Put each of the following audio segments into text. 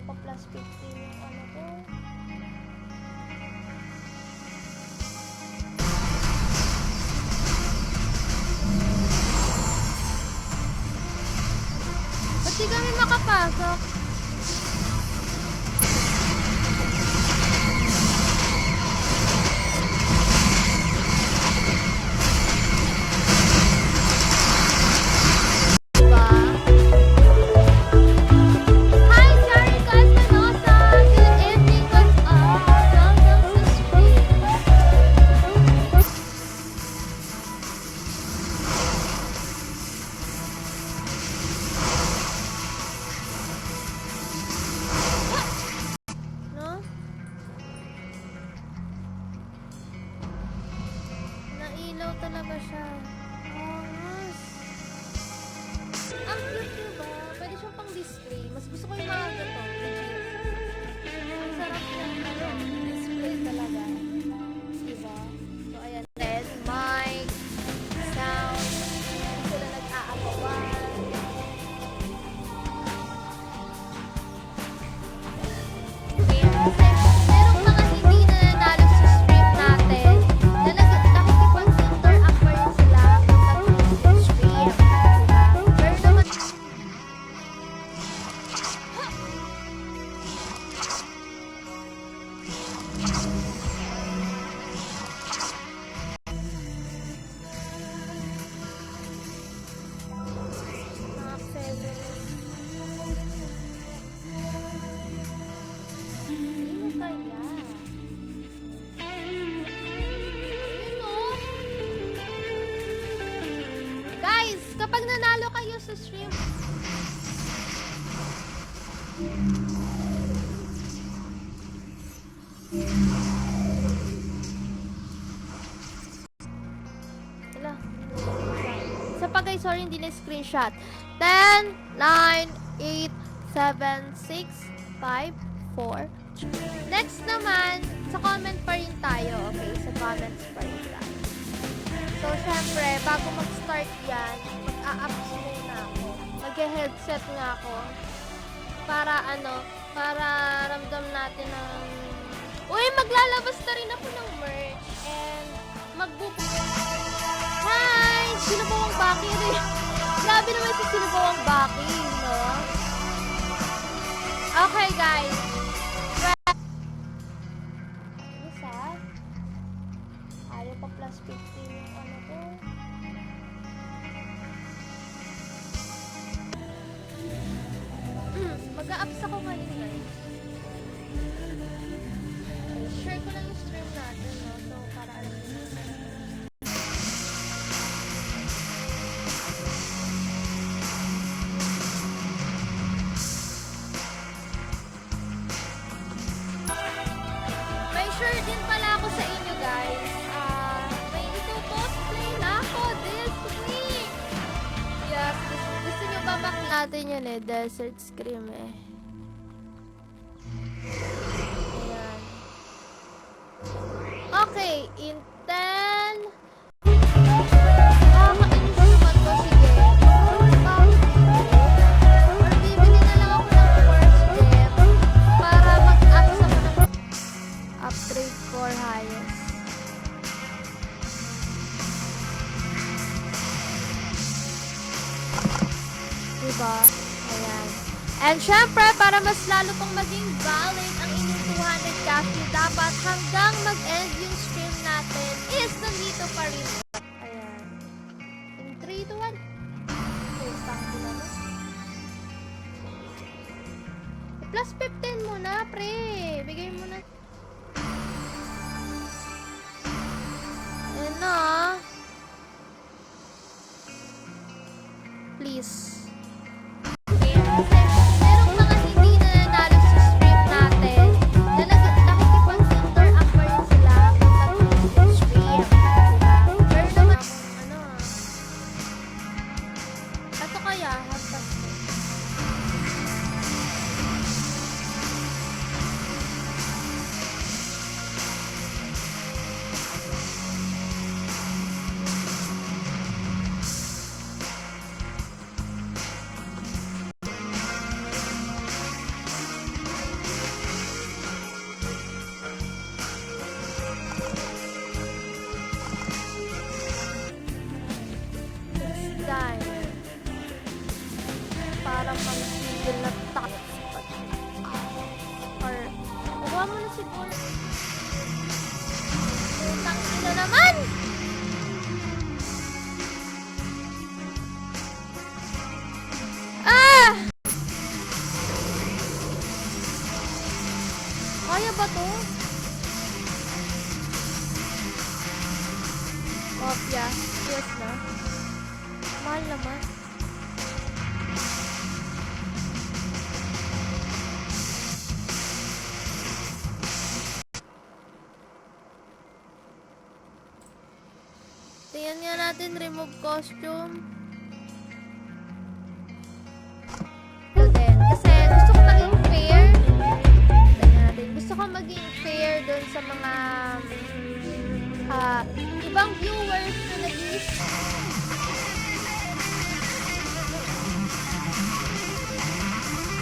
pa plus 15 yung ano ko. Ba't di kami makapasok? Nailaw talaga siya. Angas. Ang cute diba? Pwede siyang pang display. Mas gusto ko yung mga gato. Legit. Ang sarap yung ano, display talaga. Diba? So ayan. Then, mic, sound, sila nag-aapawan. Merong mga hindi na nanalo sa stream natin na nakikipag-interact pa rin sila sa stream. Pero naman mga accessories. Sino kaya? Ayun o. Guys, kapag nanalo kayo sa stream, wala. Sa pagay, sorry, hindi na screenshot. 10, 9, 8, 7, 6, 5, 4. Next naman, sa comment pa rin tayo. Okay, sa comments pa rin tayo. So, syempre, bago mag-start yan, mag-a-apps muna ako. Mag-headset nga ako. Para para ramdam natin ng... Uy, maglalabas na rin ako ng merch. And, mag-book. Hi! Sinubawang Baki rin. Grabe naman si Sinubawang Baki, no? Okay, guys. Isa. Ayaw pa plus 15 yung ano ko. Mag-a-apps ako ngayon, guys. Share ko lang yung stream natin, no? So, para alam nyo. May share din pala ako sa inyo, guys. May ito-cosplay na ako this week. Yes, gusto nyo ba back natin yun eh? Desert Scream eh. Ayan. Okay, in 10. Nakakainis naman to, sige. Or bibili na lang ako ng first gift para mag-ups ako ng upgrade for highest. Diba? Ayan. And syempre, para mas lalo pang maging valid ang inyong 200 cash nyo, dapat hanggang mag-end yung stream natin is nandito pa rin. Ayan. In 3, 2, 1. Okay, stop ko na mo. Plus 15 muna, pre. Bigay mo na. Ayan na. Please. Merong mga hindi na nanalo sa stream natin na nakikipag-interact pa rin sila sa stream. Pero naman, ito kaya, hampas ko. will not touch. Or, kuha mo na siguro. Utang ina naman! Ah! Kaya ba to? Kopya. Yes na. Mahal naman. Tingnan nga natin, remove costume. Then, kasi gusto ko maging fair. Tingnan natin. Gusto ko maging fair dun sa mga ibang viewers na nag-iis.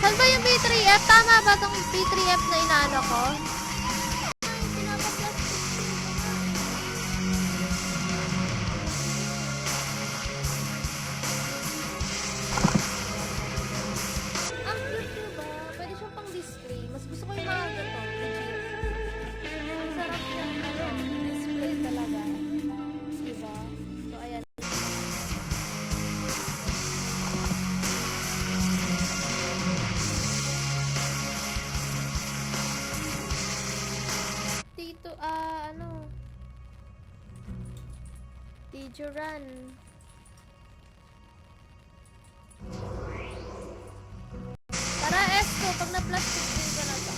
Saan ba yung B3F? Tama ba itong B3F na inaano ko? Ang cute diba? Pwede siyang pang display. Mas gusto ko yung mga gato. Ang sarap niya. Display talaga. Diba? So, ayan. Dito, Tijuran. Tara, Esko, pag na-plastic din ka na to.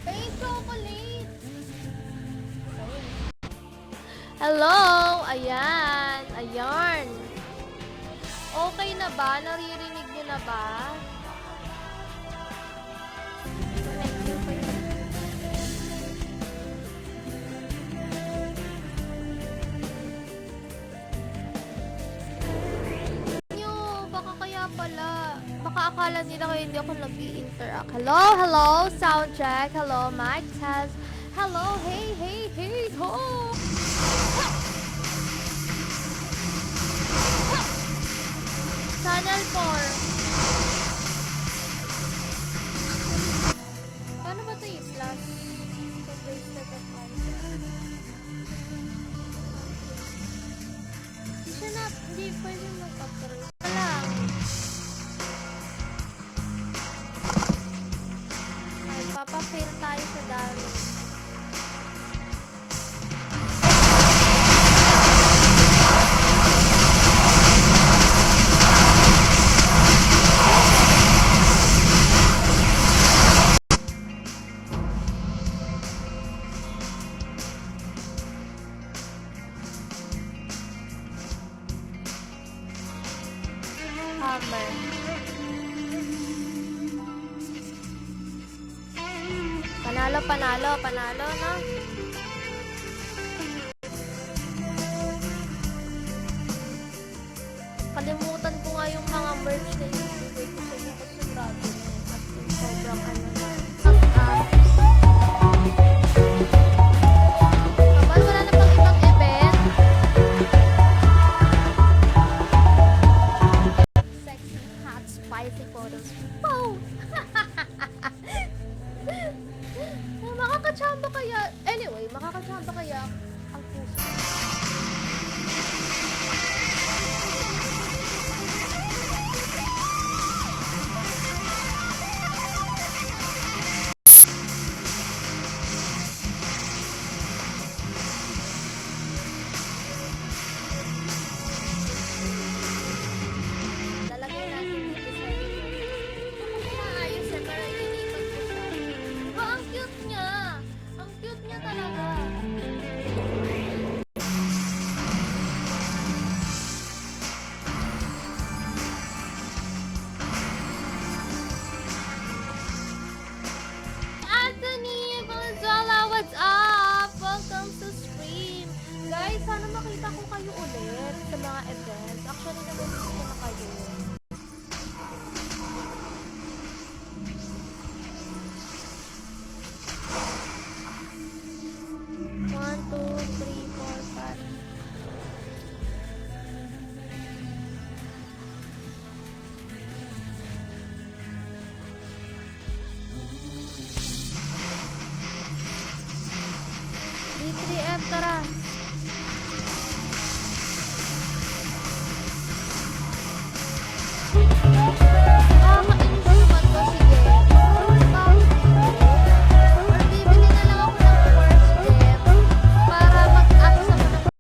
Hey, chocolate! Hello! Ayan! Ayan! Okay na ba? Naririnig nyo na ba? Baka kaya pala. Baka akala nila kayo hindi ako nag-i-interact. Hello, hello, sound check. Hello, mic test. Hello, hey, hey, hey, ho! Channel 4. Paano ba ito i-flash? So, wasted of time. Hindi pwede mag-upload. Lang. Ay, papafail tayo sa dami. Hammer. Panalo, panalo, panalo, no? Kalimutan ko nga yung mga merch na ibibigay ko sa inyo kasi grabe na yun. At yung sobrang ano na. Kapag wala na pang ibang event. Sexy, hot, spicy photos. Oh! Makakachamba kaya, anyway, makakachamba kaya ang puso. Lalagay natin dito sa maayos eh, para iniikot ko siya. Oh, ang cute niya! Ang cute niya talaga. Anthony Valenzuela, what's up? Welcome to stream. Guys, sana makita ko kayo ulit sa mga events. Actually, nag-miss ko na kayo.